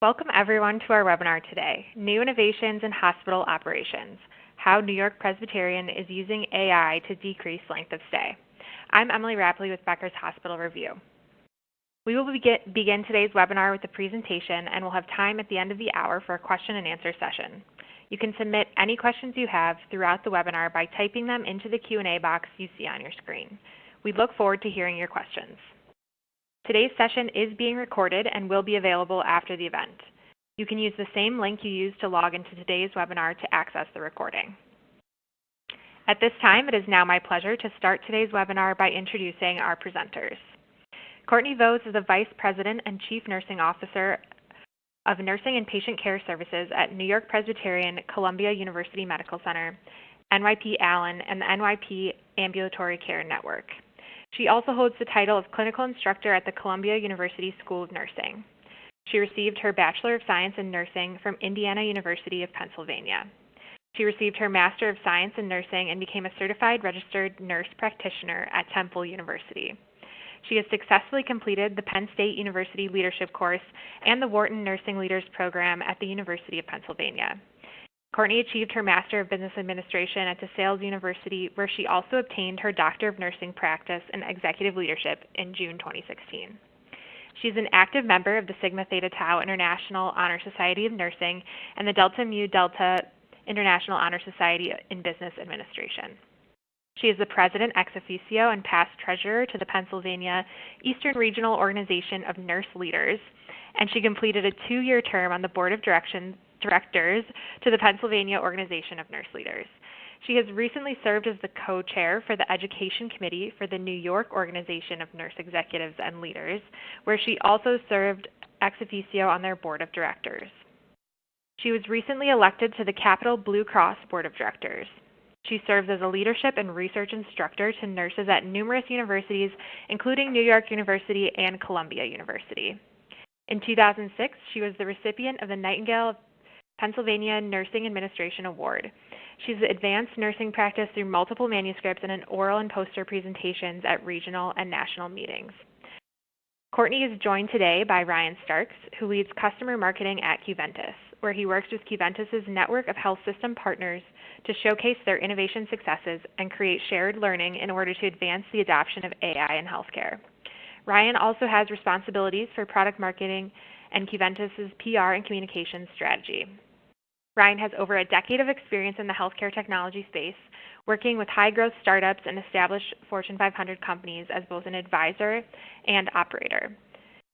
Welcome everyone to our webinar today, New Innovations in Hospital Operations, How New York-Presbyterian is Using AI to Decrease Length of Stay. I'm Emily Rapley with Becker's Hospital Review. We will begin today's webinar with a presentation and we'll have time at the end of the hour for a question and answer session. You can submit any questions you have throughout the webinar by typing them into the Q&A box you see on your screen. We look forward to hearing your questions. Today's session is being recorded and will be available after the event. You can use the same link you used to log into today's webinar to access the recording. At this time, it is now my pleasure to start today's webinar by introducing our presenters. Courtney Vose is the Vice President and Chief Nursing Officer of Nursing and Patient Care Services at New-York-Presbyterian Columbia University Medical Center, NYP Allen, and the NYP Ambulatory Care Network. She also holds the title of Clinical Instructor at the Columbia University School of Nursing. She received her Bachelor of Science in Nursing from Indiana University of Pennsylvania. She received her Master of Science in Nursing and became a certified registered nurse practitioner at Temple University. She has successfully completed the Penn State University Leadership Course and the Wharton Nursing Leaders Program at the University of Pennsylvania. Courtney achieved her Master of Business Administration at DeSales University, where she also obtained her Doctor of Nursing Practice and Executive Leadership in June 2016. She's an active member of the Sigma Theta Tau International Honor Society of Nursing and the Delta Mu Delta International Honor Society in Business Administration. She is the President ex officio and past treasurer to the Pennsylvania Eastern Regional Organization of Nurse Leaders, and she completed a 2-year term on the Board of Directors to the Pennsylvania Organization of Nurse Leaders. She has recently served as the co-chair for the Education Committee for the New York Organization of Nurse Executives and Leaders, where she also served ex officio on their Board of Directors. She was recently elected to the Capital Blue Cross Board of Directors. She serves as a leadership and research instructor to nurses at numerous universities, including New York University and Columbia University. In 2006, she was the recipient of the Nightingale Pennsylvania Nursing Administration Award. She's advanced nursing practice through multiple manuscripts and in oral and poster presentations at regional and national meetings. Courtney is joined today by Ryan Starks, who leads customer marketing at Qventus, where he works with Qventus's network of health system partners to showcase their innovation successes and create shared learning in order to advance the adoption of AI in healthcare. Ryan also has responsibilities for product marketing and Qventus's PR and communications strategy. Ryan has over a decade of experience in the healthcare technology space, working with high-growth startups and established Fortune 500 companies as both an advisor and operator.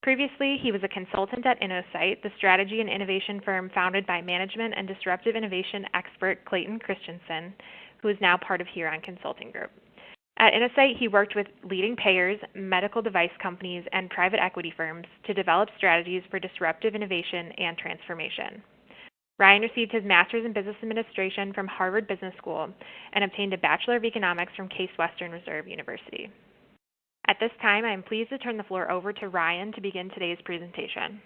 Previously, he was a consultant at InnoSight, the strategy and innovation firm founded by management and disruptive innovation expert Clayton Christensen, who is now part of Huron Consulting Group. At InnoSight, he worked with leading payers, medical device companies, and private equity firms to develop strategies for disruptive innovation and transformation. Ryan received his Master's in Business Administration from Harvard Business School and obtained a Bachelor of Economics from Case Western Reserve University. At this time, I am pleased to turn the floor over to Ryan to begin today's presentation.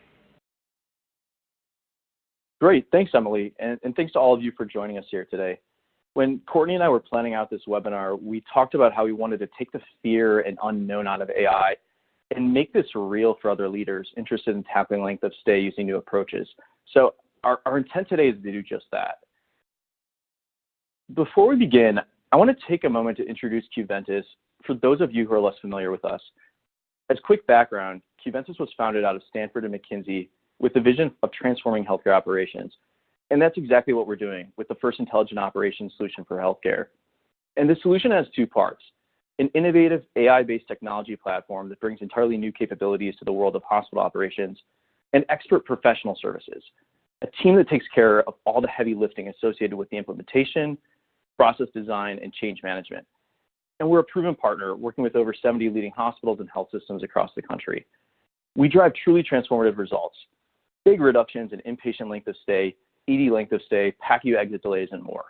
Great, thanks, Emily, and thanks to all of you for joining us here today. When Courtney and I were planning out this webinar, we talked about how we wanted to take the fear and unknown out of AI and make this real for other leaders interested in tackling length of stay using new approaches. So our intent today is to do just that. Before we begin, I want to take a moment to introduce Qventus for those of you who are less familiar with us. As quick background, Qventus was founded out of Stanford and McKinsey with the vision of transforming healthcare operations. And that's exactly what we're doing with the first intelligent operations solution for healthcare. And the solution has 2 parts: an innovative AI-based technology platform that brings entirely new capabilities to the world of hospital operations, and expert professional services, a team that takes care of all the heavy lifting associated with the implementation, process design, and change management. And we're a proven partner working with over 70 leading hospitals and health systems across the country. We drive truly transformative results, big reductions in inpatient length of stay, ED length of stay, PACU exit delays, and more.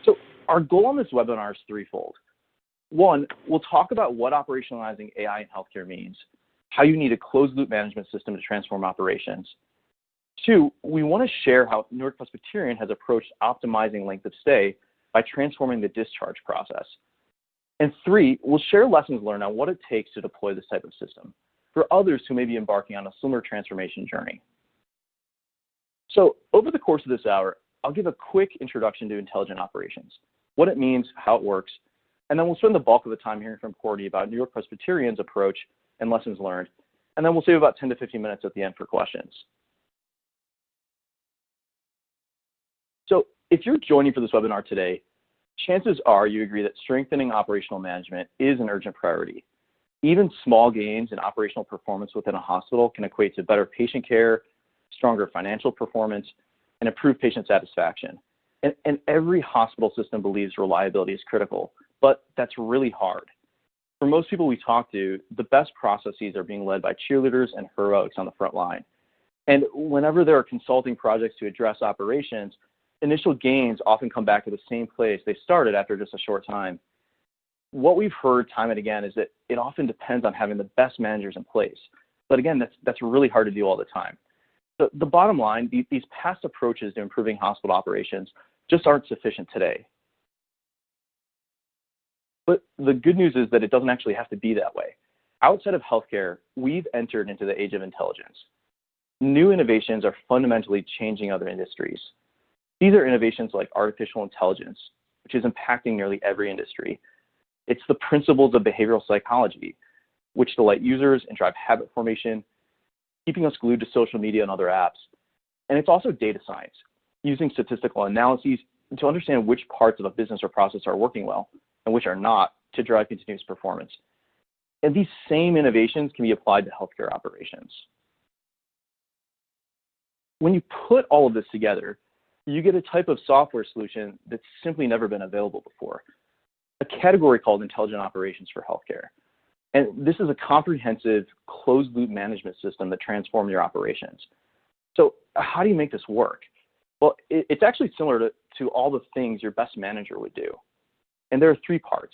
So our goal on this webinar is threefold. 1, we'll talk about what operationalizing AI in healthcare means, how you need a closed-loop management system to transform operations. 2, we want to share how York-Presbyterian has approached optimizing length of stay by transforming the discharge process. And 3, we'll share lessons learned on what it takes to deploy this type of system. for others who may be embarking on a similar transformation journey. So over the course of this hour, I'll give a quick introduction to intelligent operations, what it means, how it works, and then we'll spend the bulk of the time hearing from Courtney about New York-Presbyterian's approach and lessons learned, and then we'll save about 10 to 15 minutes at the end for questions. So if you're joining for this webinar today, chances are you agree that strengthening operational management is an urgent priority. Even small gains in operational performance within a hospital can equate to better patient care, stronger financial performance, and improved patient satisfaction. And every hospital system believes reliability is critical, but that's really hard. For most people we talk to, the best processes are being led by cheerleaders and heroics on the front line. And whenever there are consulting projects to address operations, initial gains often come back to the same place they started after just a short time. What we've heard time and again is that it often depends on having the best managers in place. But again, that's really hard to do all the time. The bottom line, these past approaches to improving hospital operations just aren't sufficient today. But the good news is that it doesn't actually have to be that way. Outside of healthcare, we've entered into the age of intelligence. New innovations are fundamentally changing other industries. These are innovations like artificial intelligence, which is impacting nearly every industry. It's the principles of behavioral psychology, which delight users and drive habit formation, keeping us glued to social media and other apps. And it's also data science, using statistical analyses to understand which parts of a business or process are working well and which are not to drive continuous performance. And these same innovations can be applied to healthcare operations. When you put all of this together, you get a type of software solution that's simply never been available before, a category called intelligent operations for healthcare. And this is a comprehensive closed-loop management system that transforms your operations. So how do you make this work? Well, it's actually similar to all the things your best manager would do. And there are three parts.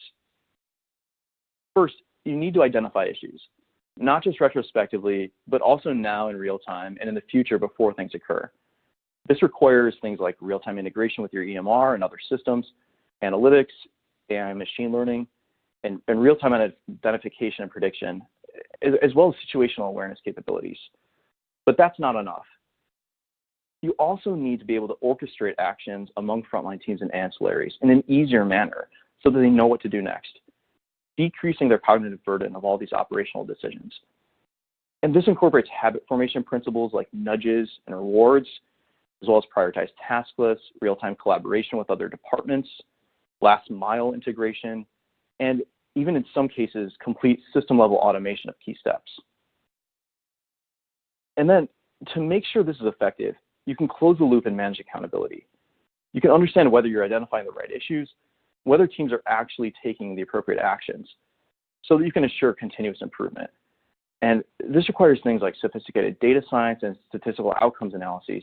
First, you need to identify issues, not just retrospectively, but also now in real time and in the future before things occur. This requires things like real-time integration with your EMR and other systems, analytics, AI machine learning, and real-time identification and prediction, as well as situational awareness capabilities. But that's not enough. You also need to be able to orchestrate actions among frontline teams and ancillaries in an easier manner so that they know what to do next, decreasing their cognitive burden of all these operational decisions. And this incorporates habit formation principles like nudges and rewards, as well as prioritized task lists, real-time collaboration with other departments, last mile integration, and even in some cases, complete system-level automation of key steps. And then to make sure this is effective, you can close the loop and manage accountability. You can understand whether you're identifying the right issues, whether teams are actually taking the appropriate actions, so that you can assure continuous improvement. And this requires things like sophisticated data science and statistical outcomes analyses.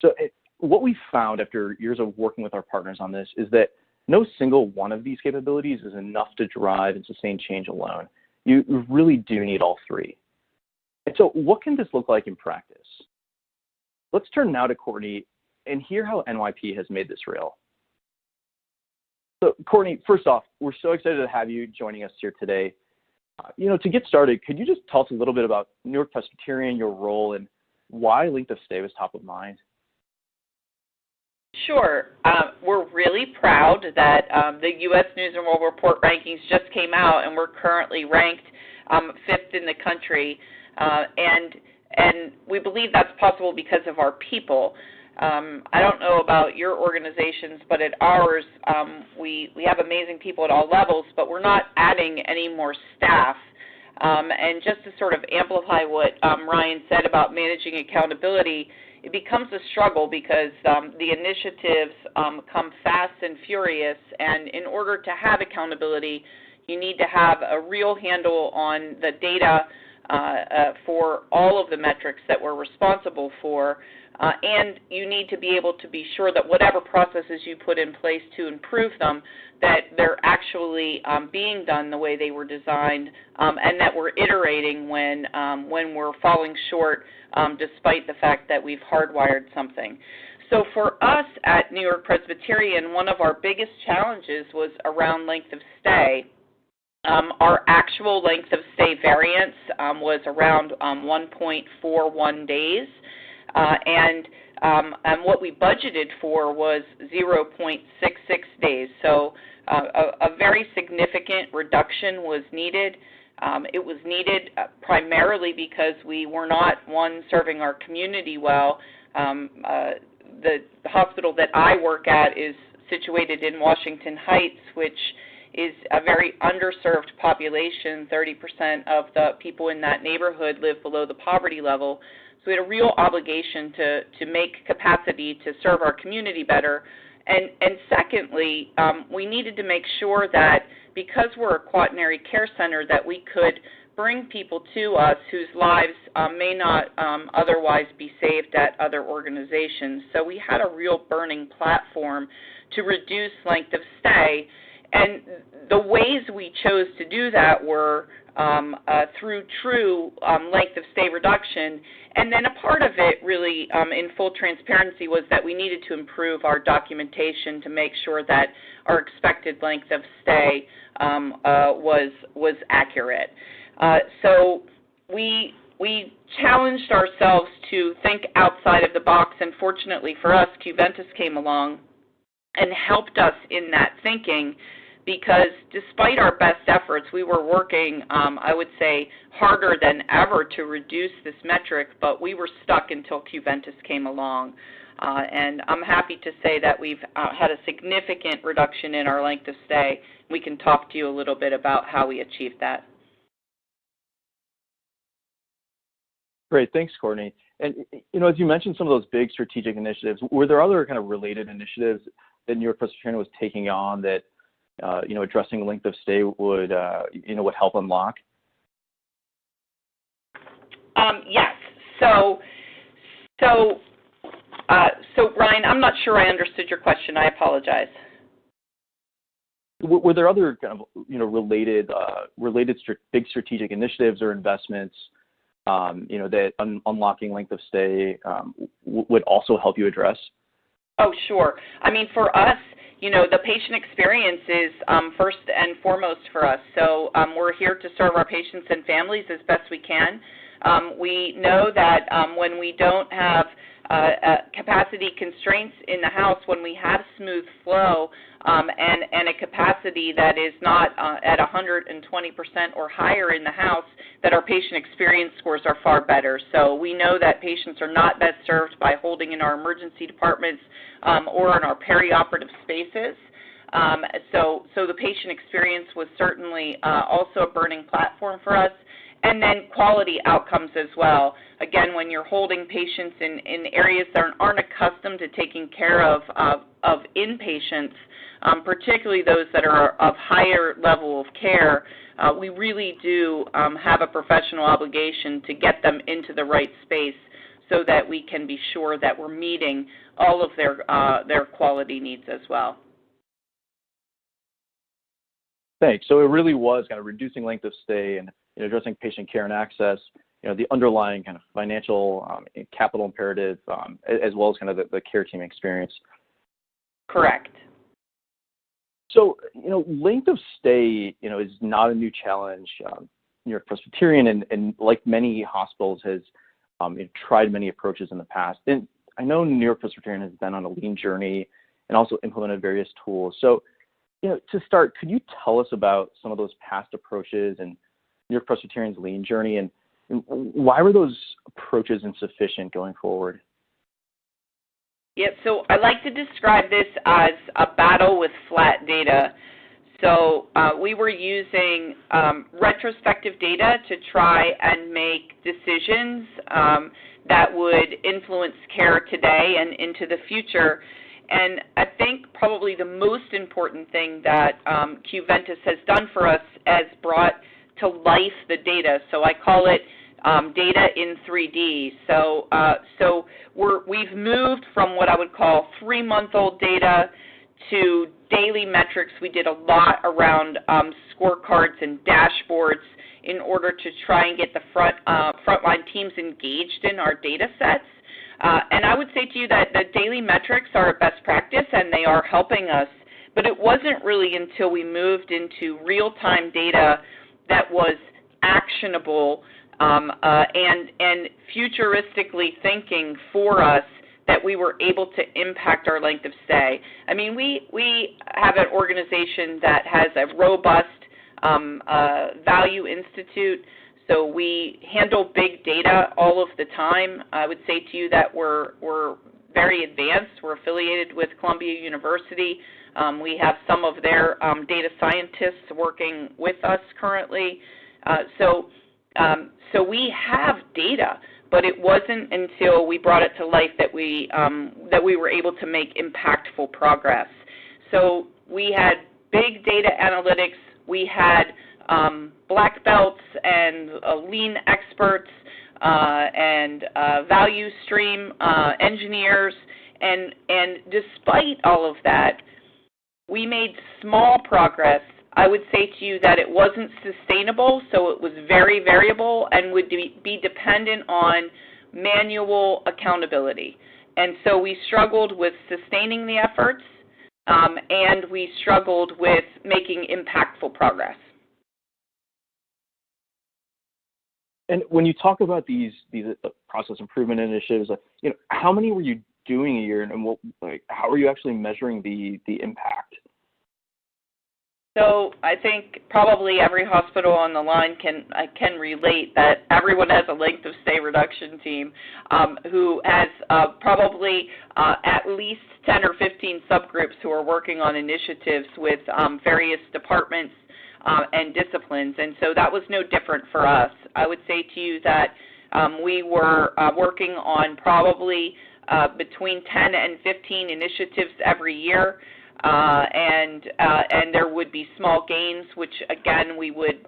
So what we found after years of working with our partners on this is that no single one of these capabilities is enough to drive and sustain change alone. You really do need all three. And so what can this look like in practice? Let's turn now to Courtney and hear how NYP has made this real. So Courtney, first off, we're so excited to have you joining us here today. To get started, could you just tell us a little bit about New York-Presbyterian, your role, and why length of stay was top of mind? Sure. We're really proud that the U.S. News and World Report rankings just came out, and we're currently ranked 5th in the country. And we believe that's possible because of our people. I don't know about your organizations, but at ours, we have amazing people at all levels, but we're not adding any more staff. And just to sort of amplify what Ryan said about managing accountability, it becomes a struggle because the initiatives come fast and furious, and in order to have accountability, you need to have a real handle on the data for all of the metrics that we're responsible for, and you need to be able to be sure that whatever processes you put in place to improve them, that they're actually being done the way they were designed, and that we're iterating when we're falling short, despite the fact that we've hardwired something. So for us at New York-Presbyterian, one of our biggest challenges was around length of stay. Our actual length of stay variance was around 1.41 days, and what we budgeted for was 0.66 days. So a very significant reduction was needed. It was needed primarily because we were not, one, serving our community well. The hospital that I work at is situated in Washington Heights, which is a very underserved population. 30% of the people in that neighborhood live below the poverty level. So we had a real obligation to make capacity to serve our community better. And secondly, we needed to make sure that because we're a quaternary care center, that we could bring people to us whose lives may not otherwise be saved at other organizations. So we had a real burning platform to reduce length of stay. And the ways we chose to do that were through true length of stay reduction. And then a part of it really, in full transparency, was that we needed to improve our documentation to make sure that our expected length of stay was accurate. So we challenged ourselves to think outside of the box, and fortunately for us, Qventus came along and helped us in that thinking, because despite our best efforts, we were working, I would say, harder than ever to reduce this metric, but we were stuck until Qventus came along. And I'm happy to say that we've had a significant reduction in our length of stay. We can talk to you a little bit about how we achieved that. Great, thanks, Courtney. And as you mentioned some of those big strategic initiatives, were there other kind of related initiatives that New York-Presbyterian was taking on that addressing length of stay would help unlock? Yes. So Ryan, I'm not sure I understood your question. I apologize. Were there other kind of related big strategic initiatives or investments that unlocking length of stay would also help you address? Oh, sure. I mean, for us, the patient experience is first and foremost for us. So we're here to serve our patients and families as best we can. We know that when we don't have capacity constraints in the house, when we have smooth flow and a capacity that is not at 120% or higher in the house, that our patient experience scores are far better. So we know that patients are not best served by holding in our emergency departments or in our perioperative spaces. So the patient experience was certainly also a burning platform for us. And then quality outcomes as well. Again, when you're holding patients in areas that aren't accustomed to taking care of inpatients, particularly those that are of higher level of care, we really do have a professional obligation to get them into the right space so that we can be sure that we're meeting all of their quality needs as well. Thanks. So it really was kind of reducing length of stay and addressing patient care and access, the underlying kind of financial capital imperative, as well as kind of the care team experience. Correct. So, length of stay, is not a new challenge. New York-Presbyterian and like many hospitals has tried many approaches in the past. And I know New York-Presbyterian has been on a lean journey and also implemented various tools. So, to start, could you tell us about some of those past approaches and New York-Presbyterian's lean journey, and why were those approaches insufficient going forward? Yeah, so I like to describe this as a battle with flat data. So we were using retrospective data to try and make decisions that would influence care today and into the future. And I think probably the most important thing that Qventus has done for us is brought to life the data. So I call it data in 3D. So we've moved from what I would call 3-month-old data to daily metrics. We did a lot around scorecards and dashboards in order to try and get the frontline teams engaged in our data sets. And I would say to you that the daily metrics are a best practice and they are helping us, but it wasn't really until we moved into real-time data that was actionable and futuristically thinking for us that we were able to impact our length of stay. I mean, we have an organization that has a robust value institute, so we handle big data all of the time. I would say to you that we're very advanced. We're affiliated with Columbia University. We have some of their data scientists working with us currently. So we have data, but it wasn't until we brought it to life that we were able to make impactful progress. So we had big data analytics. We had black belts and lean experts and value stream engineers, and despite all of that, we made small progress. I would say to you that it wasn't sustainable, so it was very variable and would be dependent on manual accountability. And so we struggled with sustaining the efforts, and we struggled with making impactful progress. And when you talk about these process improvement initiatives, how many were you doing a year, and how are you actually measuring the impact? So I think probably every hospital on the line can relate that everyone has a length of stay reduction team who has probably at least 10 or 15 subgroups who are working on initiatives with various departments and disciplines, and so that was no different for us. I would say to you that we were working on probably between 10 and 15 initiatives every year. And there would be small gains, which again we would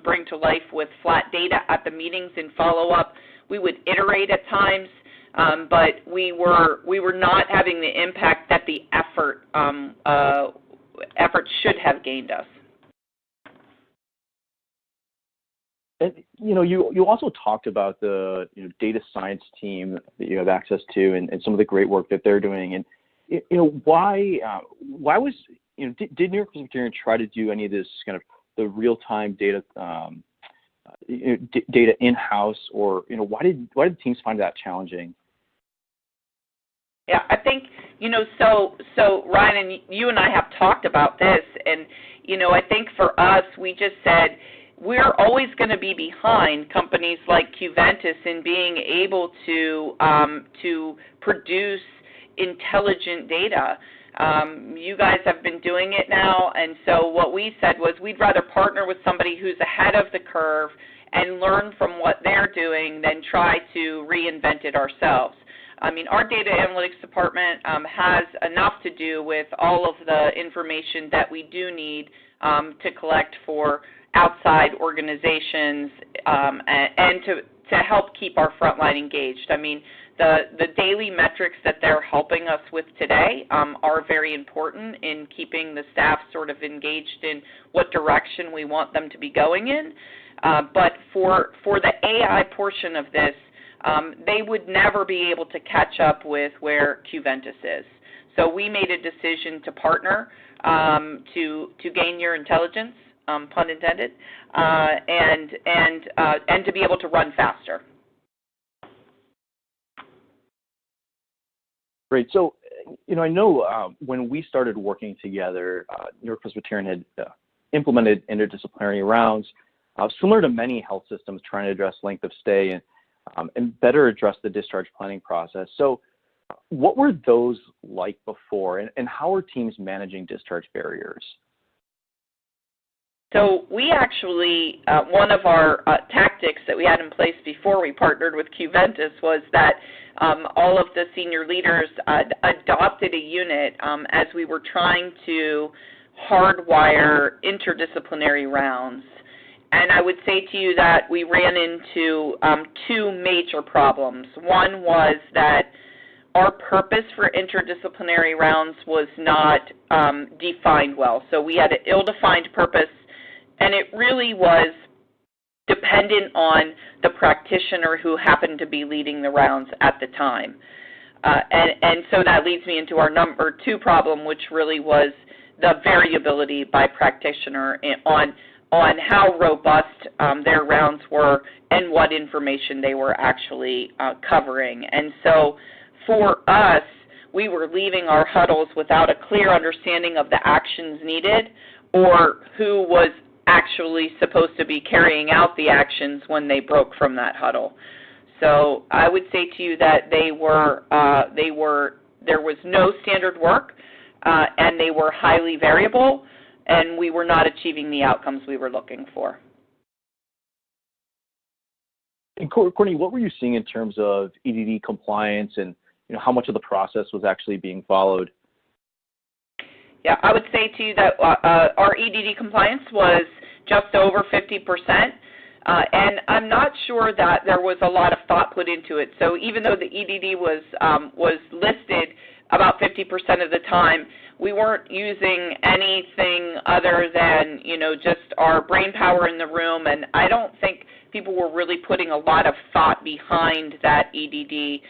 bring to life with flat data at the meetings and follow up. We would iterate at times, but we were not having the impact that the effort should have gained us. And you also talked about the data science team that you have access to, and some of the great work that they're doing. And why was did New-York-Presbyterian try to do any of this kind of the real-time data data in-house, or why did teams find that challenging? Yeah, I think so Ryan, and you and I have talked about this, and I think for us we just said we're always going to be behind companies like Qventus in being able to produce intelligent data. You guys have been doing it now, and so what we said was we'd rather partner with somebody who's ahead of the curve and learn from what they're doing than try to reinvent it ourselves. I mean, our data analytics department has enough to do with all of the information that we do need to collect for outside organizations and to help keep our frontline engaged. I mean, the daily metrics that they're helping us with today are very important in keeping the staff sort of engaged in what direction we want them to be going in. But for the AI portion of this, they would never be able to catch up with where Qventus is. So we made a decision to partner to gain your intelligence, pun intended, and to be able to run faster. Great. So, I know when we started working together, York-Presbyterian had implemented interdisciplinary rounds, similar to many health systems trying to address length of stay and better address the discharge planning process. So, what were those like before, and how are teams managing discharge barriers? So we actually, one of our tactics that we had in place before we partnered with Qventus was that all of the senior leaders adopted a unit as we were trying to hardwire interdisciplinary rounds. And I would say to you that we ran into two major problems. One was that our purpose for interdisciplinary rounds was not defined well. So we had an ill-defined purpose, and it really was dependent on the practitioner who happened to be leading the rounds at the time. And so that leads me into our number two problem, which really was the variability by practitioner on how robust their rounds were and what information they were actually covering. And so for us, we were leaving our huddles without a clear understanding of the actions needed or who was actually supposed to be carrying out the actions when they broke from that huddle. So I would say to you that there was no standard work, and they were highly variable, and we were not achieving the outcomes we were looking for. And Courtney, what were you seeing in terms of EDD compliance and how much of the process was actually being followed? Yeah, I would say to you that our EDD compliance was just over 50%, and I'm not sure that there was a lot of thought put into it. So even though the EDD was listed about 50% of the time, we weren't using anything other than just our brain power in the room, and I don't think people were really putting a lot of thought behind that EDD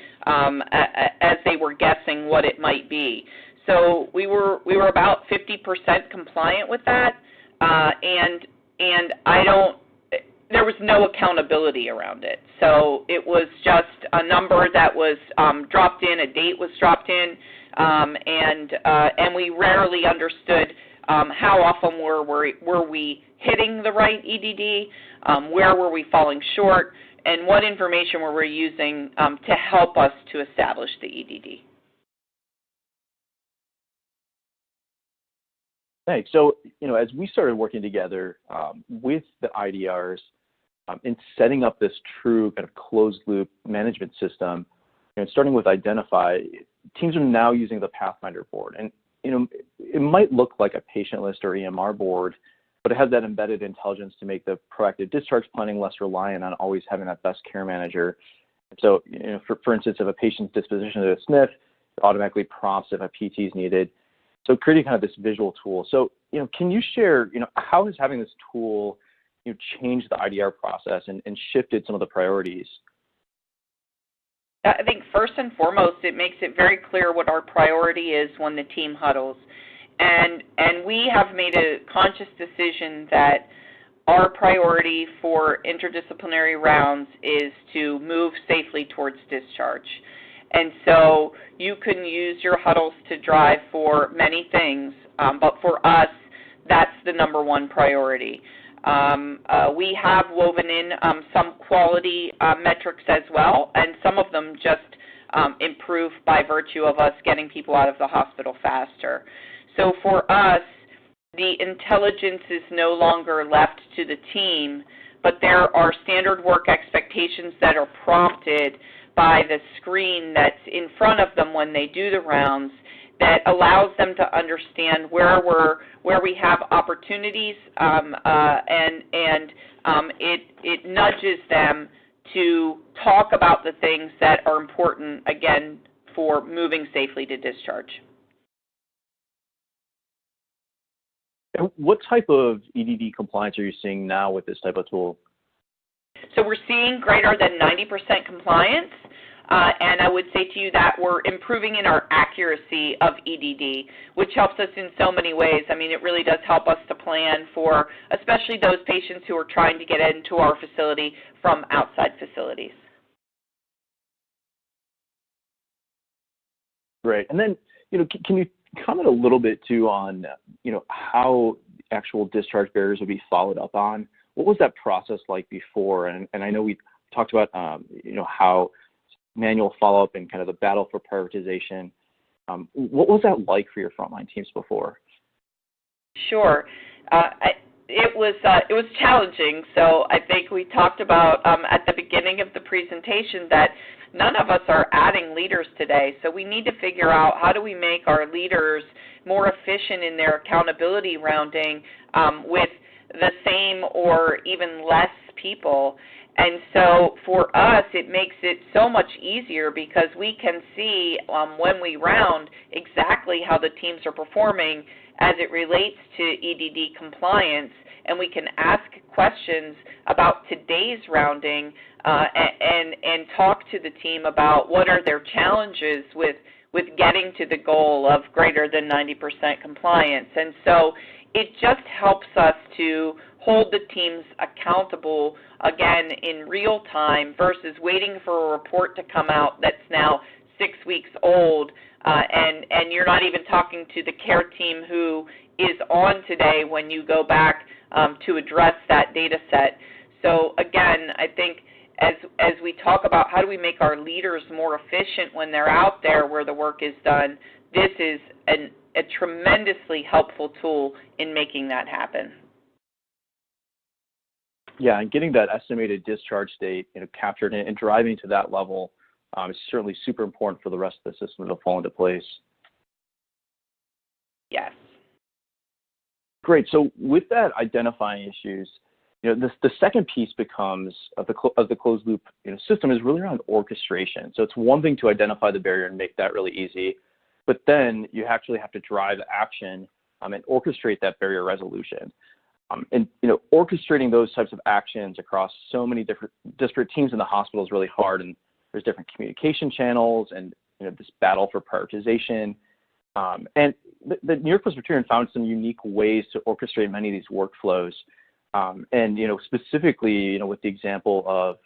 as they were guessing what it might be. So we were about 50% compliant with that, and there was no accountability around it. So it was just a number that was dropped in, a date was dropped in, and we rarely understood how often were we hitting the right EDD, where were we falling short, and what information were we using to help us to establish the EDD. Thanks. So, as we started working together with the IDRs in setting up this true kind of closed-loop management system, starting with Identify, teams are now using the Pathfinder board. And, it might look like a patient list or EMR board, but it has that embedded intelligence to make the proactive discharge planning less reliant on always having that best care manager. So, for instance, if a patient's disposition to a SNF, it automatically prompts if a PT is needed. So creating kind of this visual tool. So, can you share, how has having this tool, changed the IDR process and shifted some of the priorities? I think first and foremost, it makes it very clear what our priority is when the team huddles. And we have made a conscious decision that our priority for interdisciplinary rounds is to move safely towards discharge. And so you can use your huddles to drive for many things, but for us, that's the number one priority. We have woven in some quality metrics as well, and some of them just improve by virtue of us getting people out of the hospital faster. So for us, the intelligence is no longer left to the team, but there are standard work expectations that are prompted by the screen that's in front of them when they do the rounds that allows them to understand where we have opportunities, and it nudges them to talk about the things that are important, again, for moving safely to discharge. And what type of EDD compliance are you seeing now with this type of tool? So we're seeing greater than 90% compliance, and I would say to you that we're improving in our accuracy of EDD, which helps us in so many ways. I mean, it really does help us to plan for especially those patients who are trying to get into our facility from outside facilities. Great. And then, can you comment a little bit too on, how actual discharge barriers would be followed up on? What was that process like before? And I know we talked about, how manual follow-up and kind of the battle for prioritization. What was that like for your frontline teams before? Sure. It was challenging. So I think we talked about at the beginning of the presentation that none of us are adding leaders today. So we need to figure out how do we make our leaders more efficient in their accountability rounding with the same or even less people. And so for us, it makes it so much easier because we can see when we round exactly how the teams are performing as it relates to EDD compliance, and we can ask questions about today's rounding and talk to the team about what are their challenges with with getting to the goal of greater than 90% compliance. And so it just helps us to hold the teams accountable, again, in real time versus waiting for a report to come out that's now 6 weeks old, and you're not even talking to the care team who is on today when you go back to address that data set. So again, I think as we talk about how do we make our leaders more efficient when they're out there where the work is done, this is a tremendously helpful tool in making that happen. Yeah, and getting that estimated discharge date, captured and driving to that level is certainly super important for the rest of the system to fall into place. Yes. Great. So with that identifying issues, the second piece becomes of the closed loop system is really around orchestration. So it's one thing to identify the barrier and make that really easy, but then you actually have to drive action and orchestrate that barrier resolution. And orchestrating those types of actions across so many different disparate teams in the hospital is really hard, and there's different communication channels and this battle for prioritization. And the New York-Presbyterian found some unique ways to orchestrate many of these workflows. And specifically, with the example of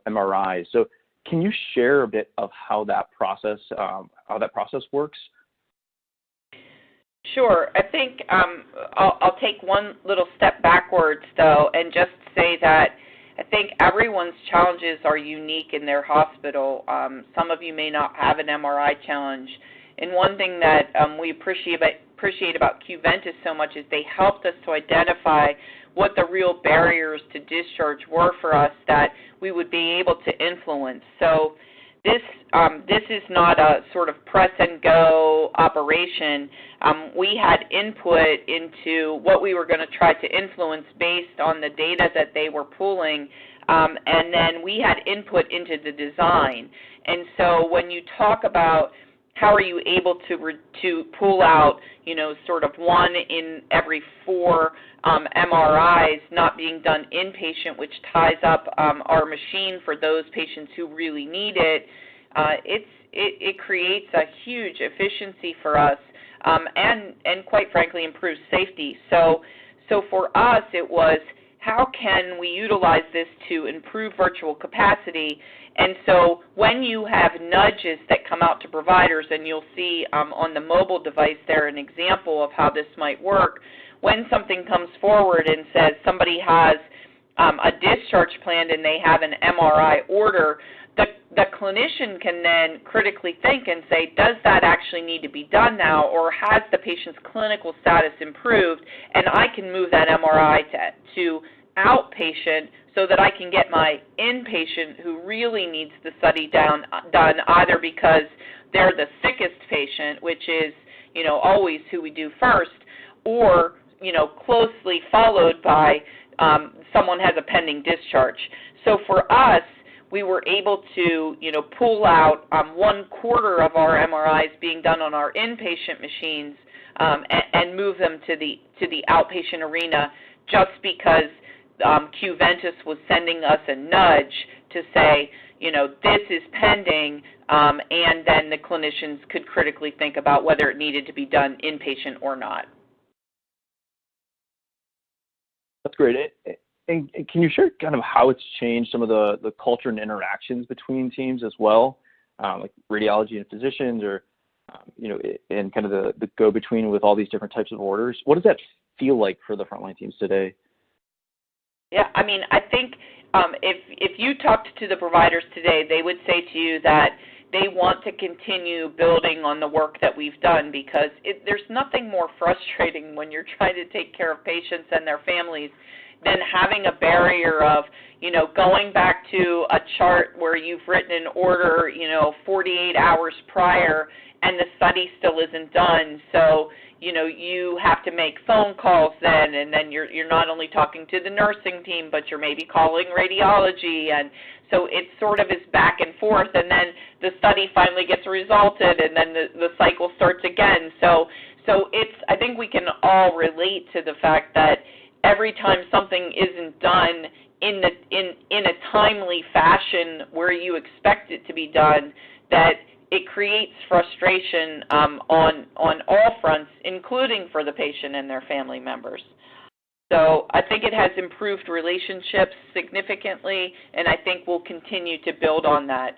MRIs. So, can you share a bit of how that process works? Sure. I think I'll take one little step backwards, though, and just say that I think everyone's challenges are unique in their hospital. Some of you may not have an MRI challenge. And one thing that we appreciate about Qventus so much is they helped us to identify what the real barriers to discharge were for us that we would be able to influence. So this is not a sort of press and go operation. We had input into what we were going to try to influence based on the data that they were pulling, and then we had input into the design. And so when you talk about how are you able to pull out, sort of 1 in every 4 MRIs not being done inpatient, which ties up our machine for those patients who really need it, it creates a huge efficiency for us and quite frankly improves safety. So for us it was, how can we utilize this to improve virtual capacity? And so when you have nudges that come out to providers, and you'll see on the mobile device there an example of how this might work, when something comes forward and says somebody has a discharge planned and they have an MRI order, the clinician can then critically think and say, does that actually need to be done now, or has the patient's clinical status improved, and I can move that MRI to outpatient so that I can get my inpatient who really needs the study done either because they're the sickest patient, which is, always who we do first, or, closely followed by someone has a pending discharge. So for us, we were able to, pull out 1/4 of our MRIs being done on our inpatient machines and move them to the outpatient arena, just because Qventus was sending us a nudge to say, this is pending, and then the clinicians could critically think about whether it needed to be done inpatient or not. That's great. And can you share kind of how it's changed some of the culture and interactions between teams as well, like radiology and physicians, or and kind of the go-between with all these different types of orders? What does that feel like for the frontline teams today? Yeah, I mean, I think if you talked to the providers today, they would say to you that they want to continue building on the work that we've done, because there's nothing more frustrating when you're trying to take care of patients and their families than having a barrier of, going back to a chart where you've written an order, 48 hours prior, and the study still isn't done. So, you have to make phone calls then, and then you're not only talking to the nursing team, but you're maybe calling radiology, and so it sort of is back and forth, and then the study finally gets resulted, and then the cycle starts again. So I think we can all relate to the fact that every time something isn't done in a timely fashion where you expect it to be done, that it creates frustration on all fronts, including for the patient and their family members. So I think it has improved relationships significantly, and I think we'll continue to build on that.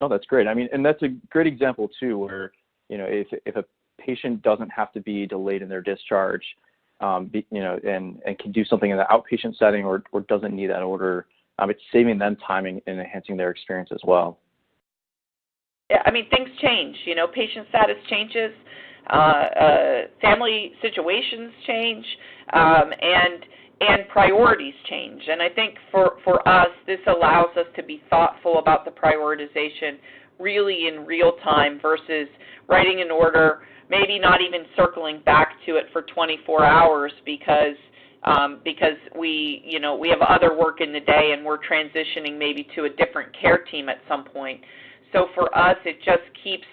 Oh, that's great. I mean, and that's a great example too, where if a patient doesn't have to be delayed in their discharge, and can do something in the outpatient setting or doesn't need that order, it's saving them timing and enhancing their experience as well. Yeah, I mean, things change. Patient status changes. Family situations change, and priorities change. And I think for us, this allows us to be thoughtful about the prioritization really in real time versus writing an order, maybe not even circling back to it for 24 hours because we have other work in the day and we're transitioning maybe to a different care team at some point. So for us, it just keeps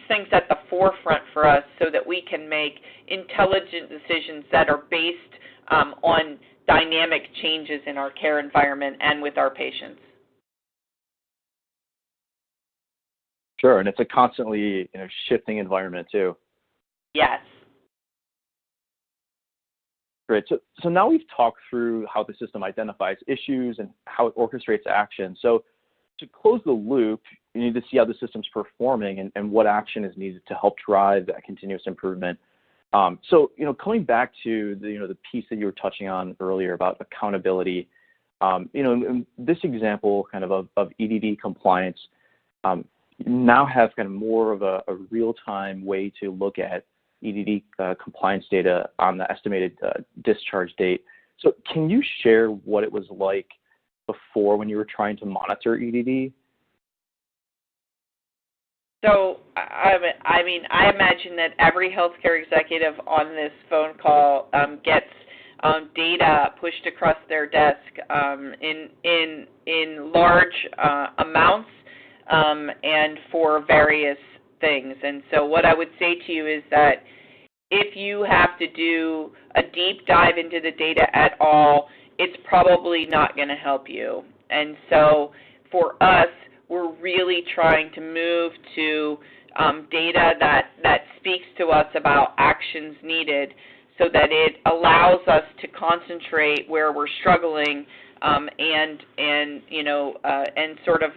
things at the forefront for us so that we can make intelligent decisions that are based on dynamic changes in our care environment and with our patients. Sure, and it's a constantly shifting environment too. Yes. Great. So now we've talked through how the system identifies issues and how it orchestrates action. So to close the loop, you need to see how the system's performing and what action is needed to help drive that continuous improvement. So coming back to the piece that you were touching on earlier about accountability, in this example kind of EDD compliance, you now have kind of more of a real-time way to look at EDD compliance data on the estimated discharge date. So can you share what it was like before when you were trying to monitor EDD? So, I mean, I imagine that every healthcare executive on this phone call gets data pushed across their desk in large amounts and for various things. And so what I would say to you is that if you have to do a deep dive into the data at all, it's probably not going to help you. And so for us, we're really trying to move to data that speaks to us about actions needed so that it allows us to concentrate where we're struggling and sort of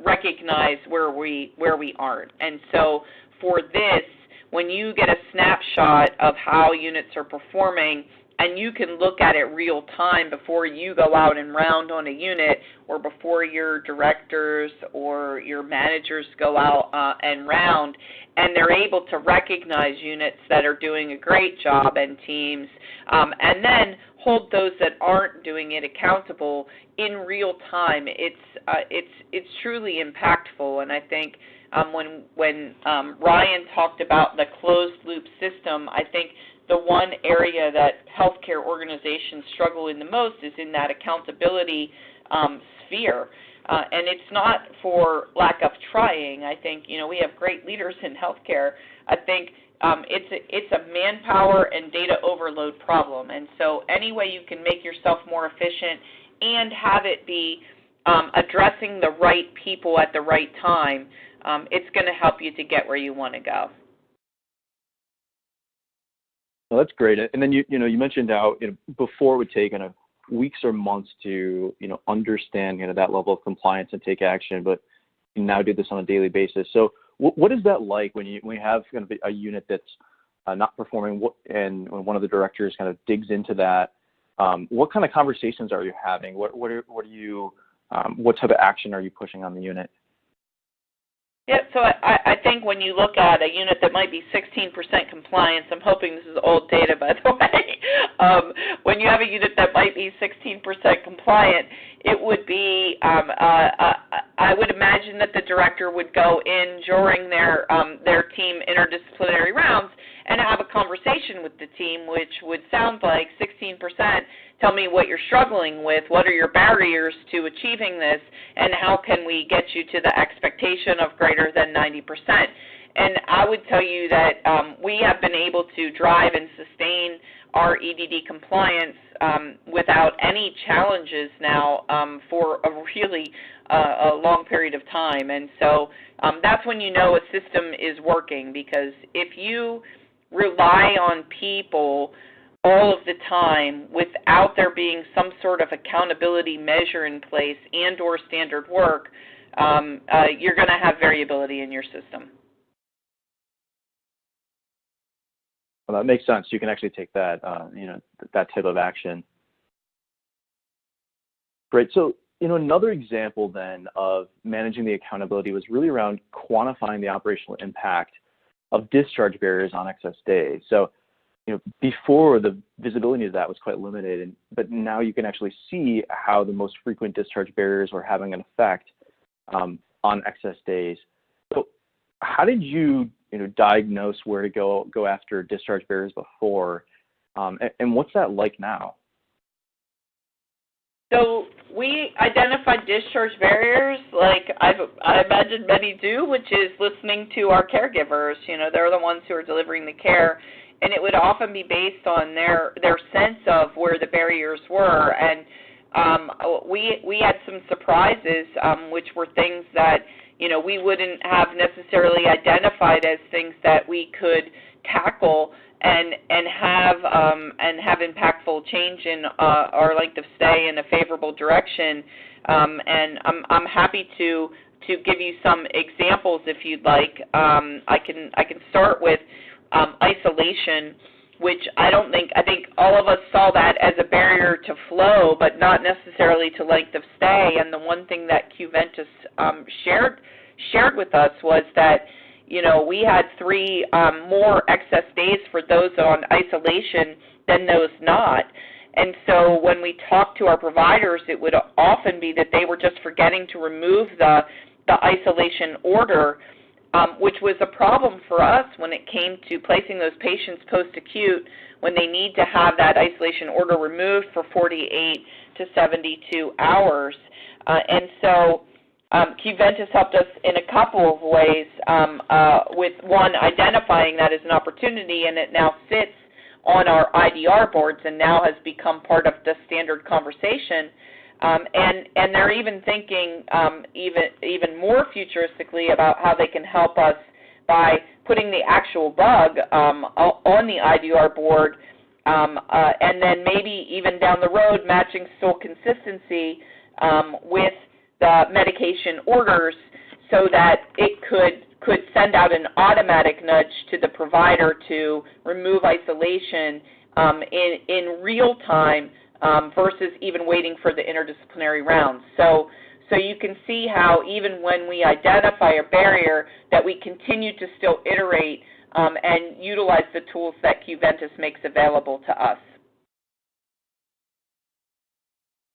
recognize where we aren't. And so for this, when you get a snapshot of how units are performing, and you can look at it real time before you go out and round on a unit or before your directors or your managers go out and round, and they're able to recognize units that are doing a great job and teams, and then hold those that aren't doing it accountable in real time. It's truly impactful, and I think when Ryan talked about the closed loop system, I think the one area that healthcare organizations struggle in the most is in that accountability sphere. And it's not for lack of trying. I think, we have great leaders in healthcare. I think it's a manpower and data overload problem. And so any way you can make yourself more efficient and have it be addressing the right people at the right time, it's going to help you to get where you want to go. Well, that's great. And then you mentioned how before it would take weeks or months to understand that level of compliance and take action, but you now do this on a daily basis. So what is that like when you have kind of a unit that's not performing, and when one of the directors kind of digs into that? What kind of conversations are you having? What type of action are you pushing on the unit? Yeah, so I think when you look at a unit that might be 16% compliance, I'm hoping this is old data, by the way. When you have a unit that might be 16% compliant, it would be, I would imagine that the director would go in during their team interdisciplinary rounds and have a conversation with the team, which would sound like 16%. Tell me what you're struggling with, what are your barriers to achieving this, and how can we get you to the expectation of greater than 90%. And I would tell you that we have been able to drive and sustain our EDD compliance without any challenges now for a really a long period of time. And so that's when you know a system is working, because if you rely on people all of the time without there being some sort of accountability measure in place and or standard work, you're going to have variability in your system. Well, that makes sense. You can actually take that, that type of action. Great. So, another example then of managing the accountability was really around quantifying the operational impact of discharge barriers on excess days. So, before, the visibility of that was quite limited, but now you can actually see how the most frequent discharge barriers were having an effect on excess days. So how did you, diagnose where to go after discharge barriers before, and what's that like now? So we identified discharge barriers like I imagine many do, which is listening to our caregivers. They're the ones who are delivering the care, and it would often be based on their sense of where the barriers were. And we had some surprises, which were things that we wouldn't have necessarily identified as things that we could tackle and have impactful change in our length of stay in a favorable direction. And I'm happy to give you some examples if you'd like. I can start with isolation, which I think all of us saw that as a barrier to flow, but not necessarily to length of stay. And the one thing that Qventus shared with us was that we had 3 more excess days for those on isolation than those not. And so when we talked to our providers, it would often be that they were just forgetting to remove the isolation order, which was a problem for us when it came to placing those patients post-acute when they need to have that isolation order removed for 48 to 72 hours. And so Qventus helped us in a couple of ways, with one, identifying that as an opportunity, and it now sits on our IDR boards and now has become part of the standard conversation. And they're even thinking even more futuristically about how they can help us by putting the actual bug on the IDR board, and then maybe even down the road matching stool consistency with the medication orders, so that it could send out an automatic nudge to the provider to remove isolation in real time, versus even waiting for the interdisciplinary rounds. So you can see how even when we identify a barrier, that we continue to still iterate and utilize the tools that Qventus makes available to us.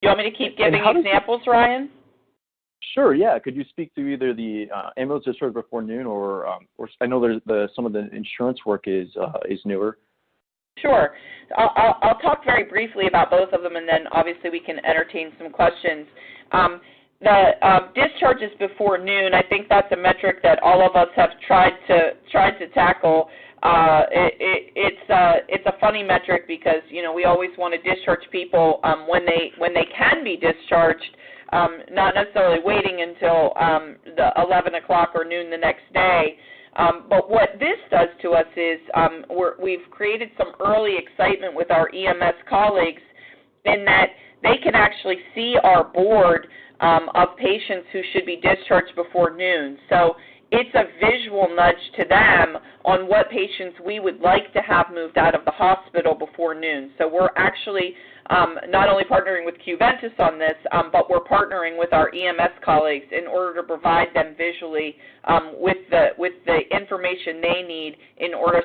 You want me to keep giving examples, Ryan? Sure, yeah. Could you speak to either the ambulance discharge before noon, or I know there's some of the insurance work is newer. Sure. I'll talk very briefly about both of them, and then obviously we can entertain some questions. The discharges before noon, I think that's a metric that all of us have tried to tackle. It's a funny metric because we always want to discharge people when they can be discharged, not necessarily waiting until the 11 o'clock or noon the next day. But what this does to us is we've created some early excitement with our EMS colleagues in that they can actually see our board of patients who should be discharged before noon. So it's a visual nudge to them on what patients we would like to have moved out of the hospital before noon. So we're actually not only partnering with Qventus on this, but we're partnering with our EMS colleagues in order to provide them visually with the information they need in order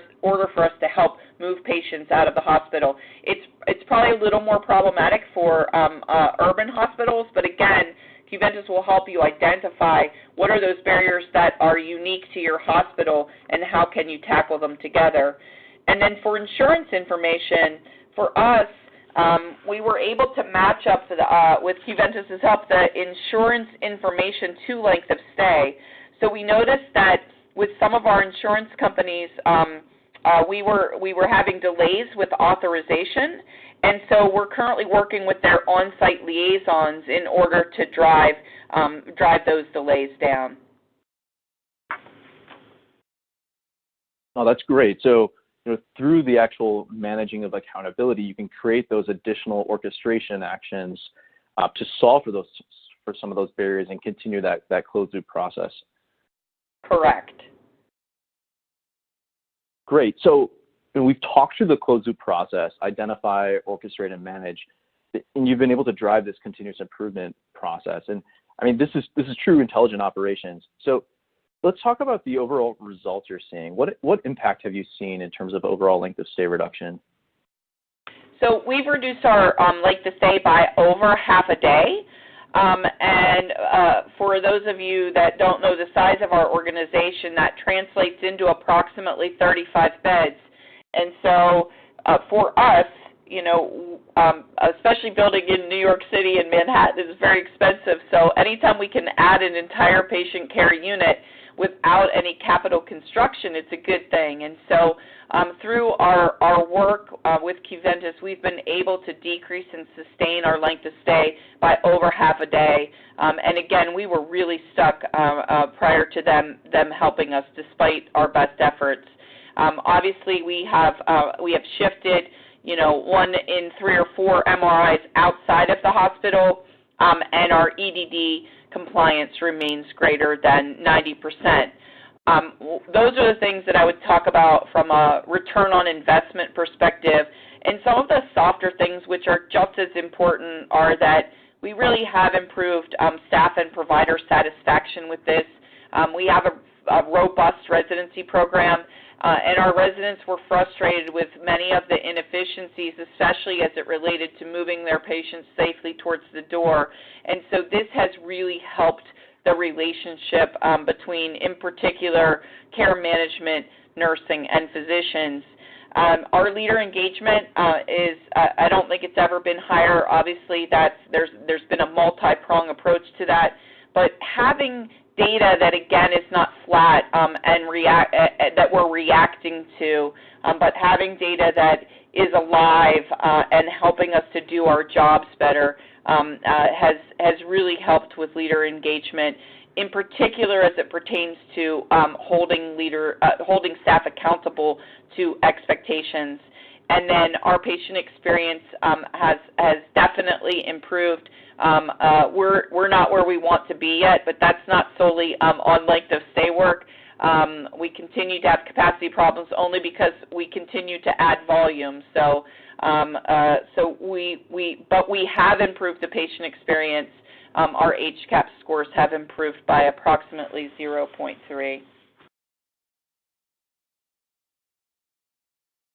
for us to help move patients out of the hospital. It's probably a little more problematic for urban hospitals, but again, Qventus will help you identify what are those barriers that are unique to your hospital and how can you tackle them together. And then for insurance information, for us, we were able to match up with Qventus's help the insurance information to length of stay. So we noticed that with some of our insurance companies, we were having delays with authorization, and so we're currently working with their on-site liaisons in order to drive those delays down. Oh, that's great. So, through the actual managing of accountability, you can create those additional orchestration actions to solve for some of those barriers and continue that closed loop process. Correct. Great. So we've talked through the closed loop process, identify, orchestrate, and manage, and you've been able to drive this continuous improvement process. And I mean, this is true intelligent operations. So let's talk about the overall results you're seeing. What impact have you seen in terms of overall length of stay reduction? So we've reduced our length of stay by over half a day. And for those of you that don't know the size of our organization, that translates into approximately 35 beds. And so for us, especially building in New York City and Manhattan is very expensive. So anytime we can add an entire patient care unit without any capital construction, it's a good thing. And so through our work with Qventus, we've been able to decrease and sustain our length of stay by over half a day. And again, we were really stuck prior to them helping us despite our best efforts. Obviously, we have shifted, 1 in 3 or 4 MRIs outside of the hospital, and our EDD compliance remains greater than 90%. Those are the things that I would talk about from a return on investment perspective. And some of the softer things, which are just as important, are that we really have improved staff and provider satisfaction with this. We have a robust residency program, and our residents were frustrated with many of the inefficiencies, especially as it related to moving their patients safely towards the door. And so this has really helped the relationship between, in particular, care management, nursing, and physicians. Our leader engagement is, I don't think it's ever been higher. Obviously, there's been a multi-prong approach to that, but having data that, again, is not flat and that we're reacting to, but having data that is alive and helping us to do our jobs better has really helped with leader engagement, in particular as it pertains to holding staff accountable to expectations. And then our patient experience has definitely improved. We're not where we want to be yet, but that's not solely on length of stay work. We continue to have capacity problems only because we continue to add volume. So we have improved the patient experience. Our HCAHPS scores have improved by approximately 0.3.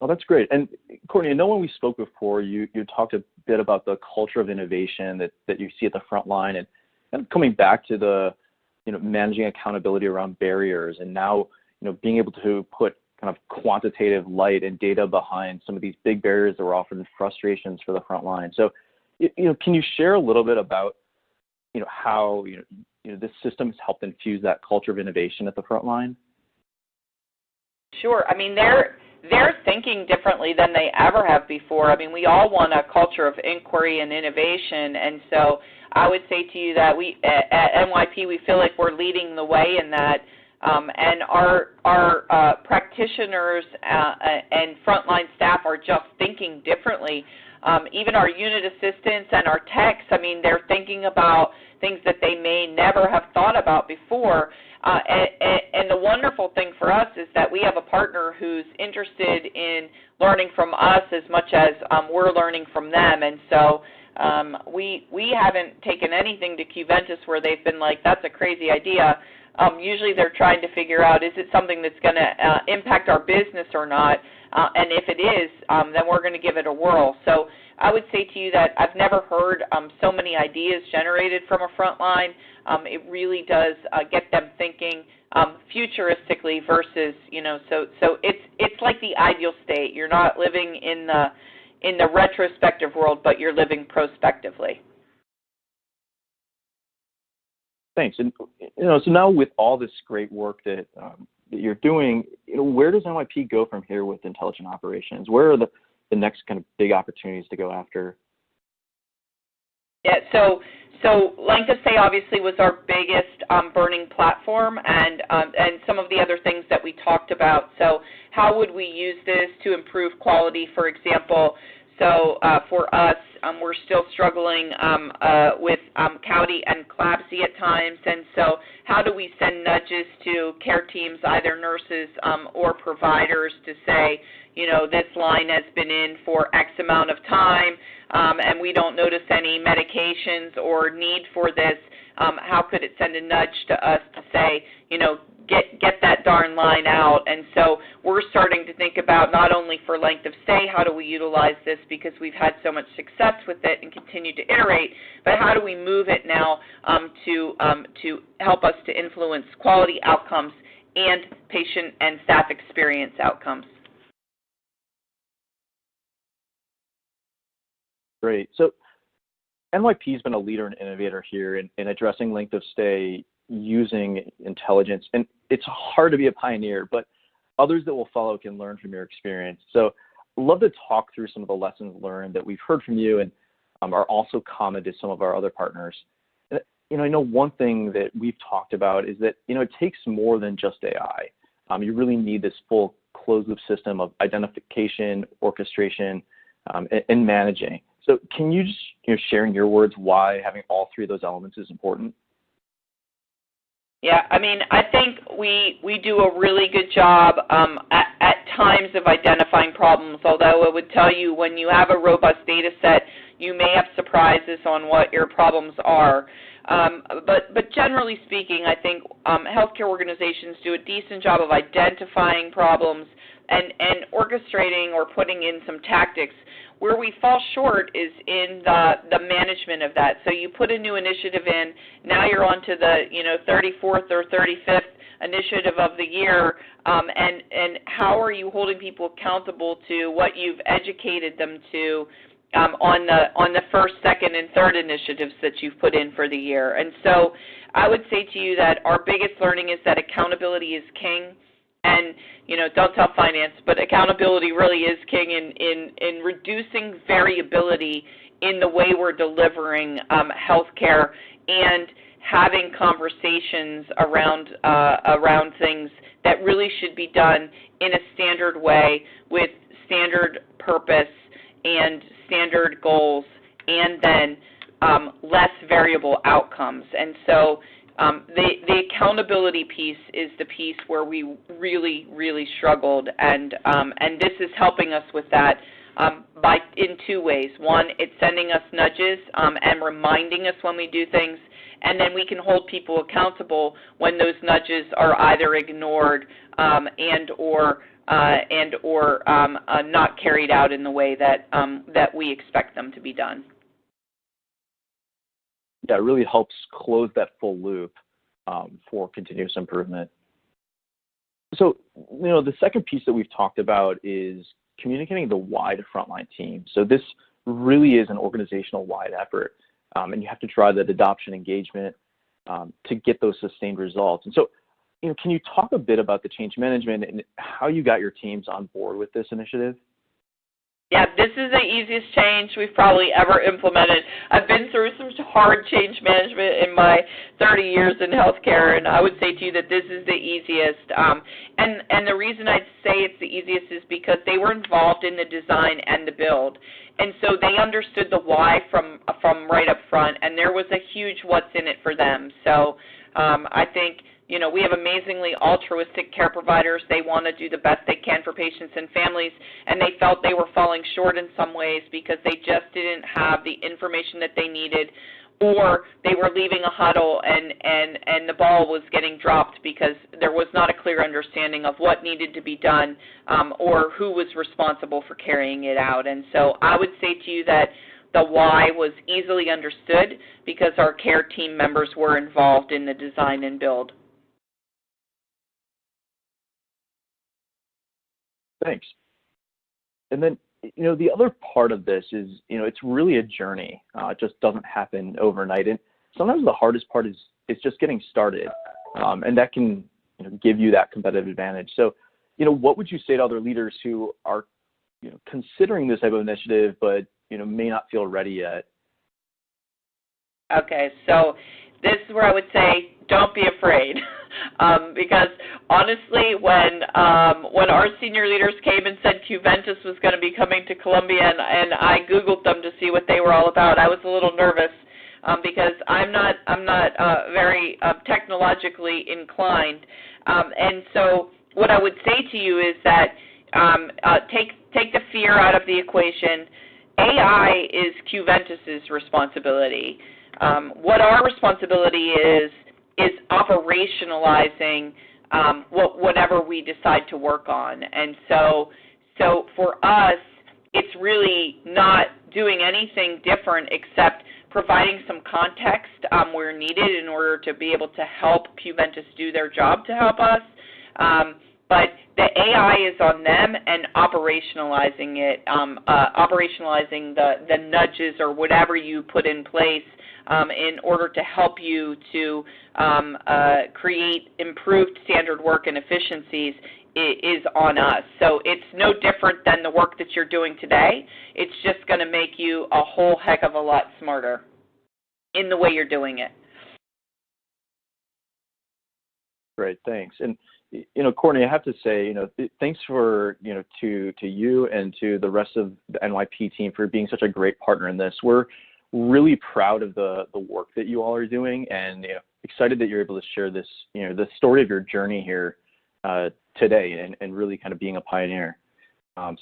Oh, that's great. And Courtney, I know when we spoke before, you talked a bit about the culture of innovation that you see at the front line, and kind of coming back to the, managing accountability around barriers, and now, being able to put kind of quantitative light and data behind some of these big barriers that were often frustrations for the front line. So, can you share a little bit about, how, this system has helped infuse that culture of innovation at the front line? Sure. I mean, they're thinking differently than they ever have before. I mean, we all want a culture of inquiry and innovation, and so I would say to you that we at NYP, we feel like we're leading the way in that, and our practitioners and frontline staff are just thinking differently. Even our unit assistants and our techs, I mean, they're thinking about things that they may never have thought about before. And the wonderful thing for us is that we have a partner who's interested in learning from us as much as we're learning from them. And so we haven't taken anything to Qventus where they've been like, that's a crazy idea. Usually they're trying to figure out, is it something that's going to impact our business or not? And if it is, then we're going to give it a whirl. So I would say to you that I've never heard so many ideas generated from a front line. It really does get them thinking futuristically versus, so it's like the ideal state. You're not living in the retrospective world, but you're living prospectively. Thanks. And, so now with all this great work that that you're doing, where does NYP go from here with intelligent operations? Where are the next kind of big opportunities to go after? Yeah, so length of stay obviously was our biggest burning platform, and some of the other things that we talked about. So how would we use this to improve quality, for example? So for us, we're still struggling with CAUTI and CLABSI at times, and so how do we send nudges to care teams, either nurses or providers, to say, this line has been in for X amount of time, and we don't notice any medications or need for this. How could it send a nudge to us to say, get that darn line out? And so we're starting to think about, not only for length of stay, how do we utilize this because we've had so much success with it and continue to iterate, but how do we move it now to help us to influence quality outcomes and patient and staff experience outcomes? Great. So NYP has been a leader and innovator here in addressing length of stay using intelligence. And it's hard to be a pioneer, but others that will follow can learn from your experience. So I'd love to talk through some of the lessons learned that we've heard from you and are also common to some of our other partners. And, I know one thing that we've talked about is that, it takes more than just AI. You really need this full closed loop system of identification, orchestration, and managing. So can you just share in your words why having all three of those elements is important? Yeah, I think we do a really good job at times of identifying problems, although I would tell you when you have a robust data set, you may have surprises on what your problems are. But generally speaking, I think healthcare organizations do a decent job of identifying problems and orchestrating or putting in some tactics. Where we fall short is in the management of that. So you put a new initiative in, now you're on to the 34th or 35th initiative of the year, and how are you holding people accountable to what you've educated them to on the first, second, and third initiatives that you've put in for the year? And so I would say to you that our biggest learning is that accountability is king. And, don't tell finance, but accountability really is king in reducing variability in the way we're delivering healthcare and having conversations around things that really should be done in a standard way with standard purpose and standard goals, and then less variable outcomes. And so the accountability piece is the piece where we really, really struggled, and this is helping us with that in two ways. One, it's sending us nudges and reminding us when we do things, and then we can hold people accountable when those nudges are either ignored and or not carried out in the way that we expect them to be done. Yeah, it really helps close that full loop for continuous improvement. So, the second piece that we've talked about is communicating the wide frontline team. So this really is an organizational-wide effort, and you have to drive that adoption engagement to get those sustained results. And so, can you talk a bit about the change management and how you got your teams on board with this initiative? Yeah, this is the easiest change we've probably ever implemented. I've been through some hard change management in my 30 years in healthcare, and I would say to you that this is the easiest. And the reason I'd say it's the easiest is because they were involved in the design and the build. And so they understood the why from right up front, and there was a huge what's in it for them. So I think we have amazingly altruistic care providers. They want to do the best they can for patients and families, and they felt they were falling short in some ways because they just didn't have the information that they needed, or they were leaving a huddle and the ball was getting dropped because there was not a clear understanding of what needed to be done or who was responsible for carrying it out. And so I would say to you that the why was easily understood because our care team members were involved in the design and build. Thanks. And then, the other part of this is, it's really a journey. It just doesn't happen overnight. And sometimes the hardest part is just getting started. And that can give you that competitive advantage. So, what would you say to other leaders who are, considering this type of initiative, but, may not feel ready yet? Okay, so this is where I would say don't be afraid. Because honestly, when our senior leaders came and said Qventus was going to be coming to Columbia, and I Googled them to see what they were all about, I was a little nervous because I'm not very technologically inclined. And so what I would say to you is that take the fear out of the equation. AI is Qventus's responsibility. What our responsibility is operationalizing whatever we decide to work on. And so for us, it's really not doing anything different except providing some context where needed in order to be able to help Qventus do their job to help us. But the AI is on them and operationalizing it, operationalizing the nudges or whatever you put in place in order to help you to create improved standard work and efficiencies is on us. So it's no different than the work that you're doing today. It's just going to make you a whole heck of a lot smarter in the way you're doing it. Great, thanks. And Courtney, I have to say, thanks for to you and to the rest of the NYP team for being such a great partner in this. We're really proud of the work that you all are doing, and excited that you're able to share this, the story of your journey here today, and really kind of being a pioneer.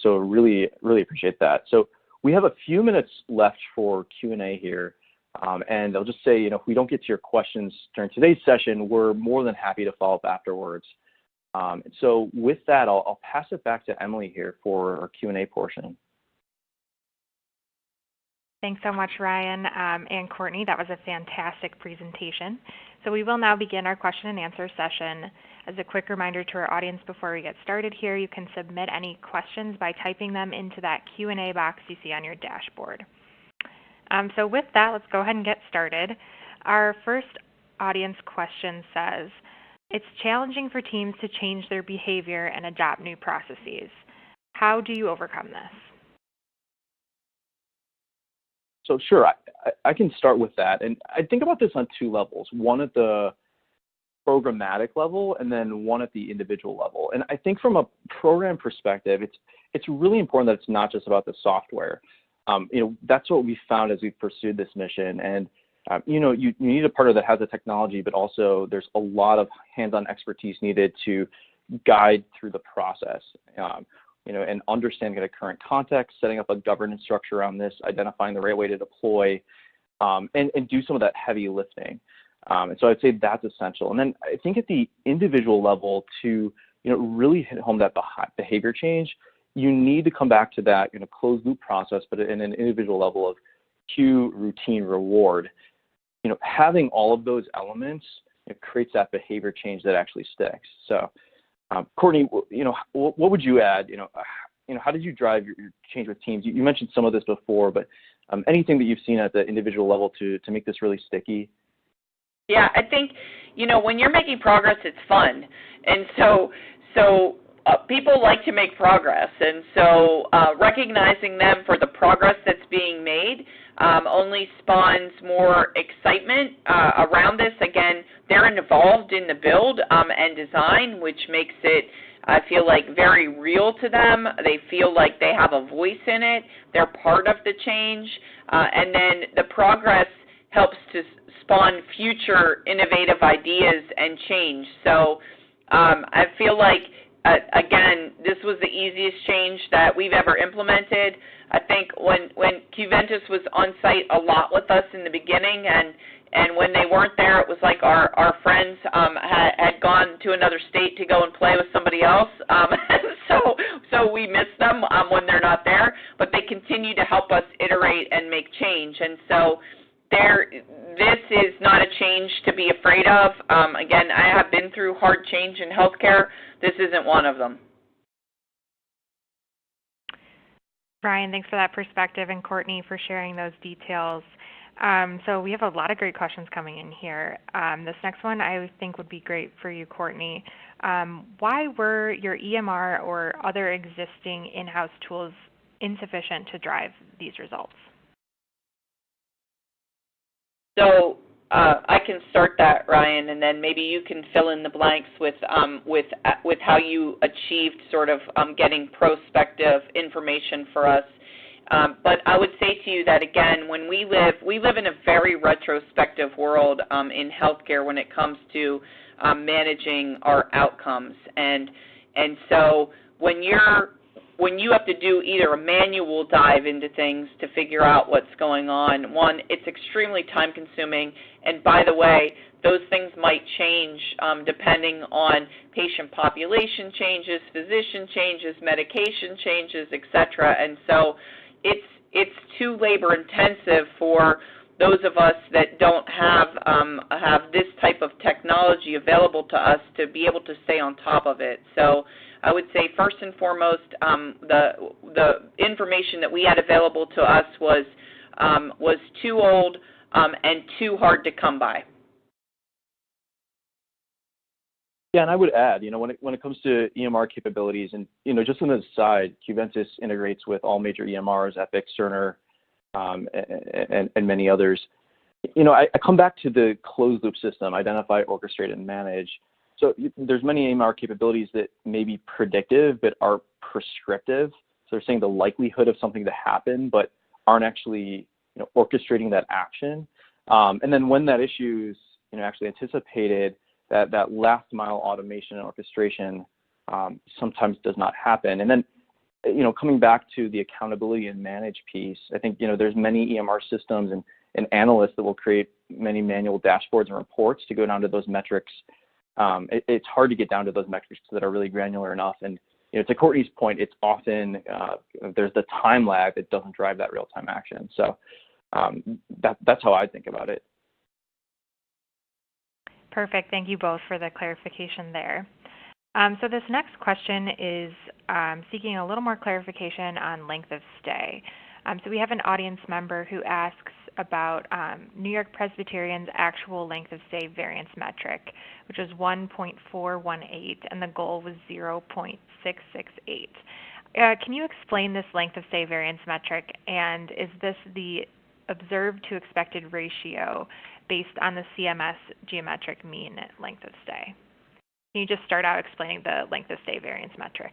So really appreciate that. So we have a few minutes left for Q&A here, and I'll just say, if we don't get to your questions during today's session, we're more than happy to follow up afterwards. So with that, I'll pass it back to Emily here for our Q&A portion. Thanks so much, Ryan and Courtney. That was a fantastic presentation. So we will now begin our question and answer session. As a quick reminder to our audience before we get started here, you can submit any questions by typing them into that Q&A box you see on your dashboard. So with that, let's go ahead and get started. Our first audience question says, it's challenging for teams to change their behavior and adopt new processes. How do you overcome this? So sure, I can start with that. And I think about this on two levels, one at the programmatic level and then one at the individual level. And I think from a program perspective, it's really important that it's not just about the software. That's what we found as we pursued this mission. And you need a partner that has the technology, but also there's a lot of hands-on expertise needed to guide through the process, and understand the current context, setting up a governance structure around this, identifying the right way to deploy, and do some of that heavy lifting. And so I'd say that's essential. And then I think at the individual level to really hit home that behavior change, you need to come back to that closed loop process, but in an individual level of cue, routine, reward. Having all of those elements creates that behavior change that actually sticks. So, Courtney, what would you add? How did you drive your change with teams? You mentioned some of this before, but anything that you've seen at the individual level to make this really sticky? Yeah, I think when you're making progress, it's fun, and so people like to make progress, and so recognizing them for the progress that's being made only spawns more excitement around this. Again, they're involved in the build and design, which makes it, I feel like, very real to them. They feel like they have a voice in it. They're part of the change. And then the progress helps to spawn future innovative ideas and change. So I feel like, again, this was the easiest change that we've ever implemented. I think when Qventus was on site a lot with us in the beginning, and when they weren't there, it was like our friends had gone to another state to go and play with somebody else. So we miss them when they're not there, but they continue to help us iterate and make change. And so this is not a change to be afraid of. Again, I have been through hard change in healthcare. This isn't one of them. Ryan, thanks for that perspective, and Courtney for sharing those details. So we have a lot of great questions coming in here. This next one I think would be great for you, Courtney. Why were your EMR or other existing in-house tools insufficient to drive these results? So I can start that, Ryan, and then maybe you can fill in the blanks with how you achieved sort of getting prospective information for us. But I would say to you that, again, when we live in a very retrospective world in healthcare when it comes to managing our outcomes, and so when you have to do either a manual dive into things to figure out what's going on, one, it's extremely time consuming, and by the way, those things might change depending on patient population changes, physician changes, medication changes, et cetera, and so it's too labor intensive for those of us that don't have this type of technology available to us to be able to stay on top of it. So I would say first and foremost, the information that we had available to us was too old and too hard to come by. Yeah, and I would add, when it comes to EMR capabilities, and just on the side, Qventus integrates with all major EMRs, Epic, Cerner, and many others. I come back to the closed loop system: identify, orchestrate, and manage. So there's many EMR capabilities that may be predictive but are prescriptive. So they're saying the likelihood of something to happen, but aren't actually orchestrating that action. And then when that issue's actually anticipated, that last mile automation and orchestration sometimes does not happen. And then coming back to the accountability and manage piece, I think there's many EMR systems and analysts that will create many manual dashboards and reports to go down to those metrics. It's hard to get down to those metrics that are really granular enough. And to Courtney's point, it's often there's the time lag that doesn't drive that real-time action. So that's how I think about it. Perfect. Thank you both for the clarification there. So this next question is seeking a little more clarification on length of stay. So we have an audience member who asks about New-York-Presbyterian's actual length of stay variance metric, which was 1.418, and the goal was 0.668. Can you explain this length of stay variance metric, and is this the observed to expected ratio based on the CMS geometric mean length of stay? Can you just start out explaining the length of stay variance metric?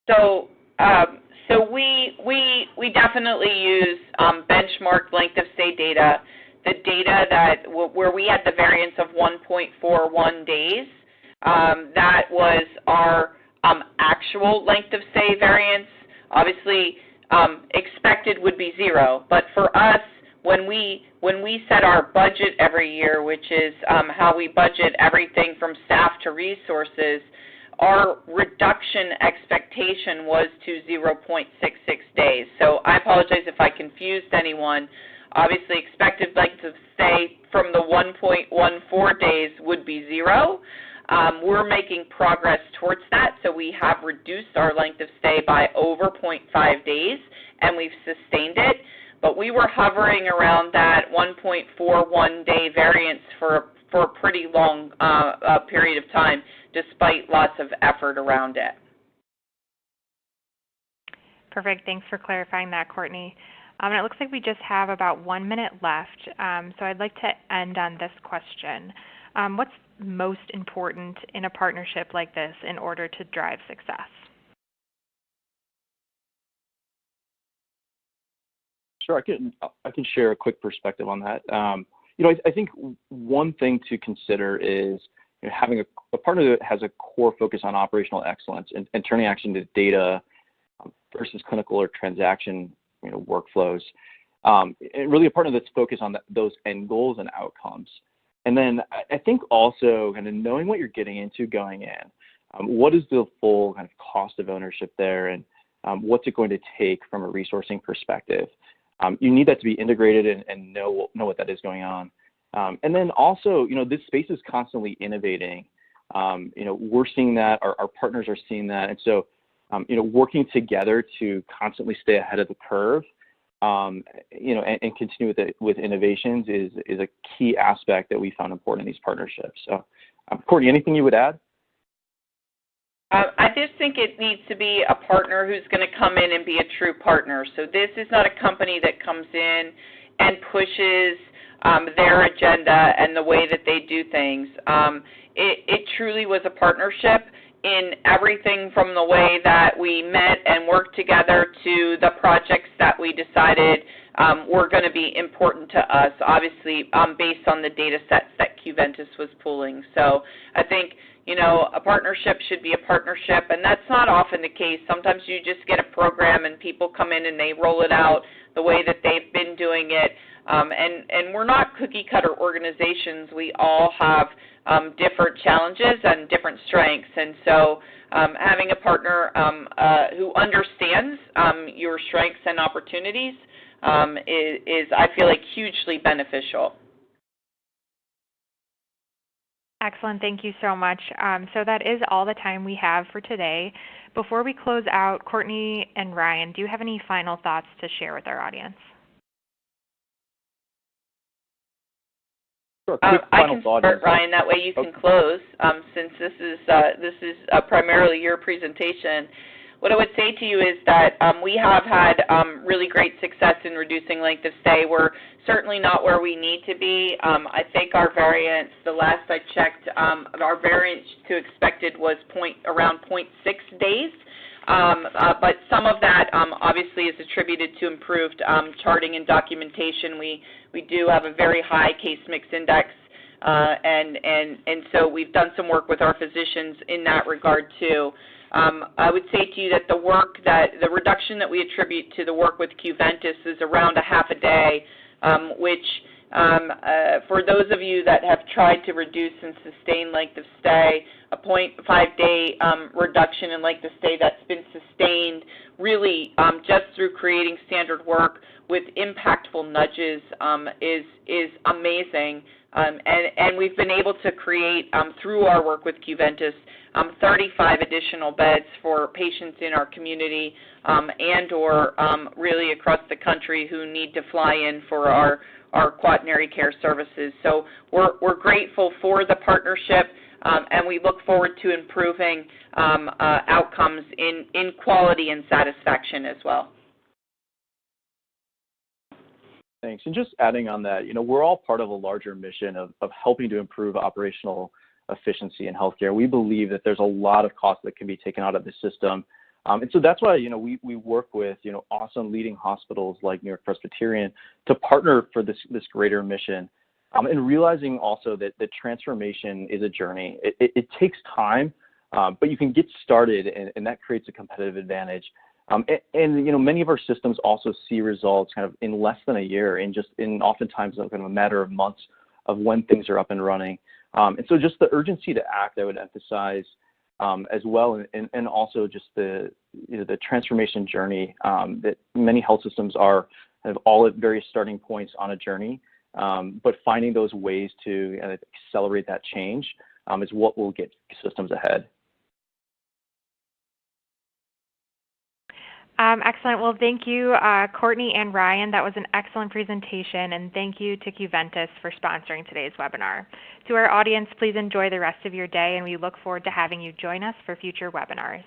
So we definitely use benchmark length of stay data. The data where we had the variance of 1.41 days, that was our actual length of stay variance. Obviously, expected would be 0, but for us, when we set our budget every year, which is how we budget everything from staff to resources, our reduction expectation was to 0.66 days. So I apologize if I confused anyone. Obviously, expected length of stay from the 1.14 days would be 0. We're making progress towards that, so we have reduced our length of stay by over 0.5 days, and we've sustained it. But we were hovering around that 1.41 day variance for a pretty long period of time, despite lots of effort around it. Perfect. Thanks for clarifying that, Courtney. And it looks like we just have about 1 minute left, so I'd like to end on this question. What's most important in a partnership like this in order to drive success? Sure, I can share a quick perspective on that. I think one thing to consider is having a partner that has a core focus on operational excellence and turning action to data versus clinical or transaction workflows. And really a partner that's focused on those end goals and outcomes. And then I think also kind of knowing what you're getting into going in. What is the full kind of cost of ownership there, and what's it going to take from a resourcing perspective? You need that to be integrated and know what that is going on. And then also, this space is constantly innovating. We're seeing that, our partners are seeing that. And so, working together to constantly stay ahead of the curve and continue with innovations is a key aspect that we found important in these partnerships. So, Courtney, anything you would add? I just think it needs to be a partner who's going to come in and be a true partner. So this is not a company that comes in and pushes their agenda and the way that they do things. It truly was a partnership in everything from the way that we met and worked together to the projects that we decided were going to be important to us, obviously based on the data sets that Qventus was pooling. So I think, a partnership should be a partnership, and that's not often the case. Sometimes you just get a program and people come in and they roll it out the way that they've been doing it. And we're not cookie-cutter organizations. We all have different challenges and different strengths. And so having a partner who understands your strengths and opportunities is, I feel like, hugely beneficial. Excellent. Thank you so much. So that is all the time we have for today. Before we close out, Courtney and Ryan, do you have any final thoughts to share with our audience? Sure. I can start, Ryan. That way you can close, since this is primarily your presentation. What I would say to you is that we have had really great success in reducing length of stay. We're certainly not where we need to be. I think our variance, the last I checked, our variance to expected was around 0.6 days. But some of that obviously is attributed to improved charting and documentation. We do have a very high case mix index, and so we've done some work with our physicians in that regard too. I would say to you that the reduction that we attribute to the work with Qventus is around a half a day, which for those of you that have tried to reduce and sustain length of stay, a 0.5-day reduction in length of stay that's been sustained really just through creating standard work with impactful nudges is amazing. And we've been able to create, through our work with Qventus, 35 additional beds for patients in our community and or really across the country who need to fly in for our quaternary care services. So we're grateful for the partnership, and we look forward to improving outcomes in quality and satisfaction as well. Thanks. And just adding on that, we're all part of a larger mission of helping to improve operational efficiency in healthcare. We believe that there's a lot of costs that can be taken out of the system. And so that's why, we work with, awesome leading hospitals like New-York-Presbyterian to partner for this greater mission. And realizing also that the transformation is a journey. It takes time, but you can get started, and that creates a competitive advantage. And many of our systems also see results kind of in less than a year, in oftentimes kind of a matter of months of when things are up and running. And so just the urgency to act, I would emphasize as well, and also just the transformation journey that many health systems are kind of all at various starting points on a journey, but finding those ways to accelerate that change is what will get systems ahead. Excellent. Well, thank you, Courtney and Ryan. That was an excellent presentation, and thank you to Qventus for sponsoring today's webinar. To our audience, please enjoy the rest of your day, and we look forward to having you join us for future webinars.